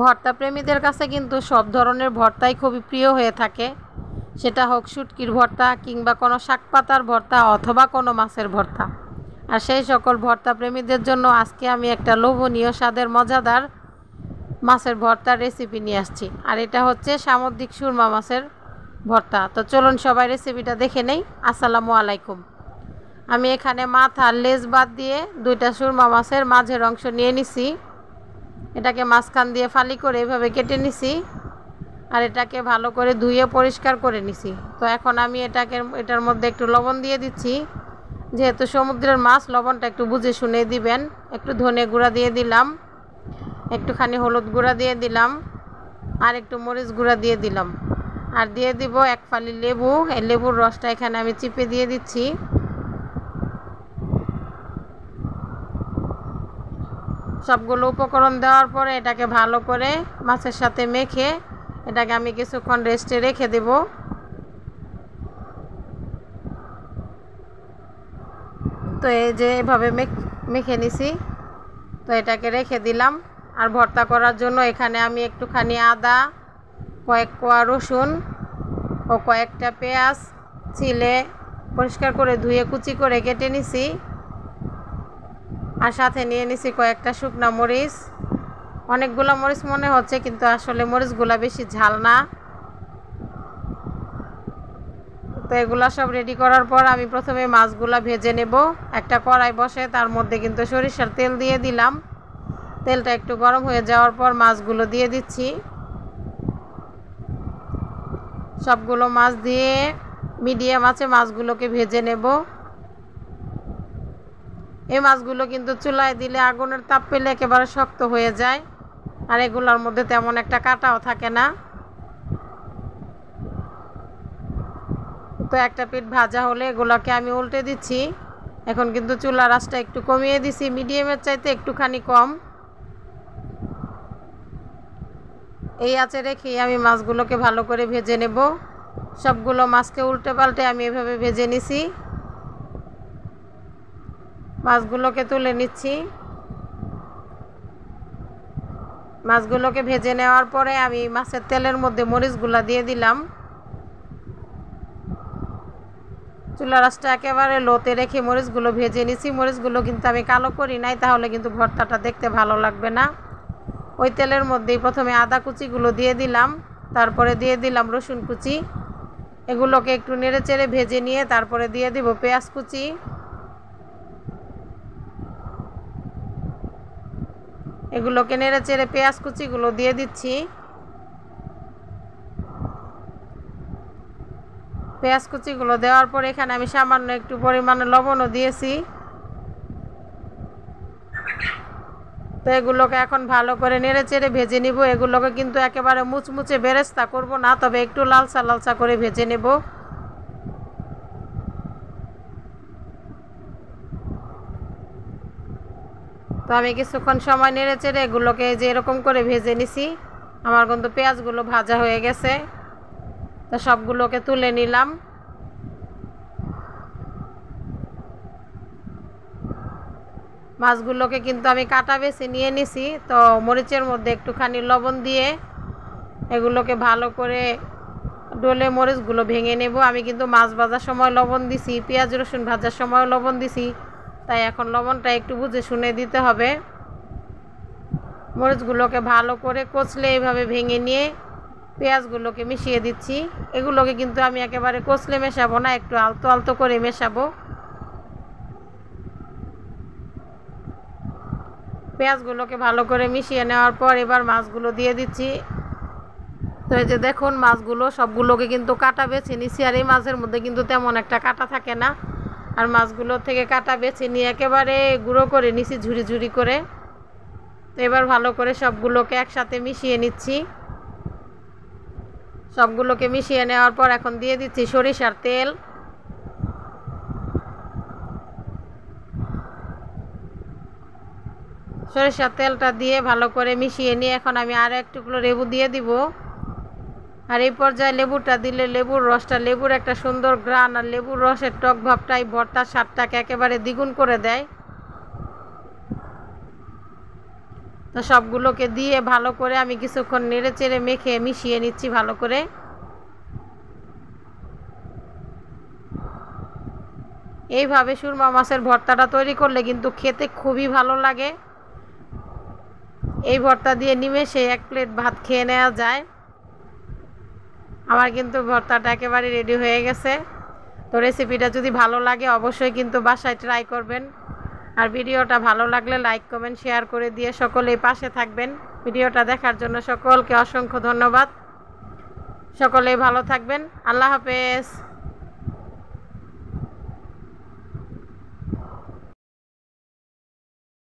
ভর্তা প্রেমীদের কাছে কিন্তু সব ধরনের ভর্তাই খুবই প্রিয় হয়ে থাকে, সেটা হোক শুটকির ভর্তা কিংবা কোনো শাক পাতার ভর্তা অথবা কোনো মাছের ভর্তা। আর সেই সকল ভর্তা প্রেমীদের জন্য আজকে আমি একটা লোভনীয় স্বাদের মজাদার মাছের ভর্তার রেসিপি নিয়ে আসছি। আর এটা হচ্ছে সামুদ্রিক সুরমা মাছের ভর্তা। তো চলুন সবাই রেসিপিটা দেখে নেই। আসসালামু আলাইকুম। আমি এখানে মাথার লেজ বাদ দিয়ে 2টা সুরমা মাছের মাঝের অংশ নিয়ে নিছি। এটাকে মাঝখান দিয়ে ফালি করে এভাবে কেটে নিছি আর এটাকে ভালো করে ধুয়ে পরিষ্কার করে নিছি। তো এখন আমি এটার মধ্যে একটু লবণ দিয়ে দিচ্ছি। যেহেতু সমুদ্রের মাছ, লবণটা একটু বুঝে শুনে দিবেন। একটু ধনে গুঁড়া দিয়ে দিলাম, একটুখানি হলুদ গুঁড়া দিয়ে দিলাম, আর একটু মরিচ গুঁড়া দিয়ে দিলাম, আর দিয়ে দিব 1 ফালি লেবু। এই লেবুর রসটা এখানে আমি চিপে দিয়ে দিচ্ছি। সবগুলো উপকরণ দেওয়ার পরে এটাকে ভালো করে মাছের সাথে মেখে এটাকে আমি কিছুক্ষণ রেস্টে রেখে দেব। তো এই যে এভাবে মেখে নিছি। তো এটাকে রেখে দিলাম। আর ভর্তা করার জন্য এখানে আমি একটুখানি আদা, কয়েক কোয়া রসুন ও কয়েকটা পেঁয়াজ ছিলে পরিষ্কার করে ধুয়ে কুচি করে কেটে নিছি। আর সাথে নিয়ে নিছি কয়েকটা শুকনা মরিচ। অনেকগুলো মরিচ মনে হচ্ছে, কিন্তু আসলে মরিচগুলো বেশি ঝাল না। তো এগুলা সব রেডি করার পর আমি প্রথমে মাছগুলা ভেজে নেব। একটা কড়াই বসে তার মধ্যে কিন্তু সরিষার তেল দিয়ে দিলাম। তেলটা একটু গরম হয়ে যাওয়ার পর মাছগুলো দিয়ে দিচ্ছি। সবগুলো মাছ দিয়ে মিডিয়াম আঁচে মাছগুলোকে ভেজে নেব। এই মাছগুলো কিন্তু চুলায় দিলে আগুনের তাপ পেলে একেবারে শক্ত হয়ে যায়, আর এগুলোর মধ্যে তেমন একটা কাঁটাও থাকে না। তো একটা পিঠ ভাজা হলে এগুলোকে আমি উল্টে দিচ্ছি। এখন কিন্তু চুলার আঁচটা একটু কমিয়ে দিছি, মিডিয়ামের চাইতে একটুখানি কম। এই আঁচে রেখেই আমি মাছগুলোকে ভালো করে ভেজে নেব। সবগুলো মাছকে উল্টে পাল্টে আমি এভাবে ভেজে নিছি। মাছগুলোকে তুলে নিচ্ছি। মাছগুলোকে ভেজে নেওয়ার পরে আমি মাছের তেলের মধ্যে মরিচগুলা দিয়ে দিলাম। চুলার আঁচটা একেবারে লোতে রেখে মরিচগুলো ভেজে নিছি। মরিচগুলো কিন্তু আমি কালো করি নাই, তাহলে কিন্তু ভর্তাটা দেখতে ভালো লাগবে না। ওই তেলের মধ্যেই প্রথমে আদা কুচিগুলো দিয়ে দিলাম, তারপরে দিয়ে দিলাম রসুন কুচি। এগুলোকে একটু নেড়ে চেড়ে ভেজে নিয়ে তারপরে দিয়ে দিব পেঁয়াজ কুচি। এগুলোকে নেড়ে চেড়ে পেঁয়াজ কুচিগুলো দিয়ে দিচ্ছি। পেঁয়াজ কুচিগুলো দেওয়ার পর এখানে আমি সামান্য একটু পরিমাণে লবণও দিয়েছি। তো এগুলোকে এখন ভালো করে নেড়ে চেড়ে ভেজে নিব। এগুলোকে কিন্তু একেবারে মুচমুচে বেরেস্তা করব না, তবে একটু লালচা লালচা করে ভেজে নেব। তো আমি কিছুক্ষণ সময় নেড়ে চেড়ে এগুলোকে যে এরকম করে ভেজে নিছি। আমার কিন্তু পেঁয়াজগুলো ভাজা হয়ে গেছে। তো সবগুলোকে তুলে নিলাম। মাছগুলোকে কিন্তু আমি কাটা বেছে নিয়ে নিছি। তো মরিচের মধ্যে একটুখানি লবণ দিয়ে এগুলোকে ভালো করে ডলে মরিচগুলো ভেঙে নেব। আমি কিন্তু মাছ ভাজার সময় লবণ দিছি, পেঁয়াজ রসুন ভাজার সময় লবণ দিছি, তাই এখন লবণটা একটু বুঝে শুনে দিতে হবে। মরিচগুলোকে ভালো করে কচলে এইভাবে ভেঙে নিয়ে পেঁয়াজগুলোকে মিশিয়ে দিচ্ছি। এগুলোকে কিন্তু আমি একেবারে কচলে মেশাবো না, একটু আলতো আলতো করে মেশাবো। পেঁয়াজগুলোকে ভালো করে মিশিয়ে নেওয়ার পর এবার মাছগুলো দিয়ে দিচ্ছি। তো এই যে দেখুন মাছগুলো সবগুলোকে কিন্তু কাটা বেছে নিছি। আর এই মাছের মধ্যে কিন্তু তেমন একটা কাটা থাকে না। আর মাছগুলো থেকে কাটা বেছে নিয়ে একেবারে গুঁড়ো করে নিছি ঝুরি ঝুরি করে। তো এবার ভালো করে সবগুলোকে একসাথে মিশিয়ে নিচ্ছি। সবগুলোকে মিশিয়ে নেওয়ার পর এখন দিয়ে দিচ্ছি সরিষার তেল। সরিষার তেলটা দিয়ে ভালো করে মিশিয়ে নিয়ে এখন আমি আরও একটু লেবু দিয়ে দিব। আর এই পর্যায়ে লেবুটা দিলে লেবুর রসটা, লেবুর একটা সুন্দর গ্রান আর লেবুর রসের টক ভাবটাই ভর্তার স্বাদটাকে একেবারে দ্বিগুণ করে দেয়। তো তো সবগুলোকে দিয়ে ভালো করে আমি কিছুক্ষণ নেড়ে চেড়ে মেখে মিশিয়ে নিচ্ছি ভালো করে। এইভাবে সুরমা মাছের ভর্তাটা তৈরি করলে কিন্তু খেতে খুবই ভালো লাগে। এই ভর্তা দিয়ে নিমেষে 1 প্লেট ভাত খেয়ে নেওয়া যায়। আমার কিন্তু ভর্তাটা একেবারে রেডি হয়ে গেছে। তো রেসিপিটা যদি ভালো লাগে অবশ্যই কিন্তু বাসায় ট্রাই করবেন। আর ভিডিওটা ভালো লাগলে লাইক কমেন্ট শেয়ার করে দিয়ে সকলেই পাশে থাকবেন। ভিডিওটা দেখার জন্য সকলকে অসংখ্য ধন্যবাদ। সকলেই ভালো থাকবেন। আল্লাহ হাফেজ।